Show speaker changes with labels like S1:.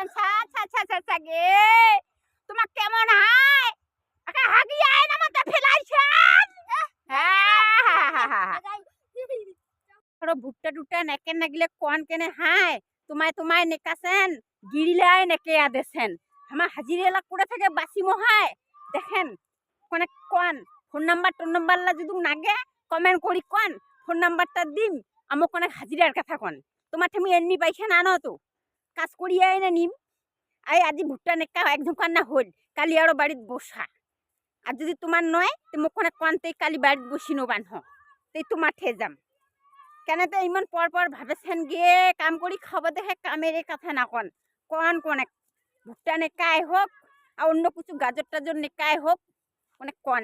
S1: গে তোমার কেমন হাই হাগি আয় না মতো ফেলাইছেন ভুট্টা টুট্টা নেকে নাগলে কোন কেনে হাই তোমায় নেকাছেন গিরিলাই নেকে আদেছেন আমার হাজিরা করে থেকে বাসি মহাই দেখেন কোনে কোন ফোন নাম্বার লা যদি নাগে কমেন্ট করি কোন ফোন নাম্বারটা দিম আমো কোনে হাজিরার কথা কোন তোমার তুমি এমনি পাইছে না আনো তো কাজ করিয়াই না নিম আই আজি ভুট্টা নেকা এক দোকান না হল কালি আরো বাড়িত বসা আর যদি তোমার নয় তো মোক কোনে কোনতে কালি বাড়িত বসি নবান হ তেই তোমার ঠে যাম কেন তো ইমান পর ভাবেছেন গিয়ে কাম করি খাবো দেখে কামের কথা না কোন ভুট্টা নেকাই হোক আর অন্য কিছু গাজর টাজর নেকাই হোক কোন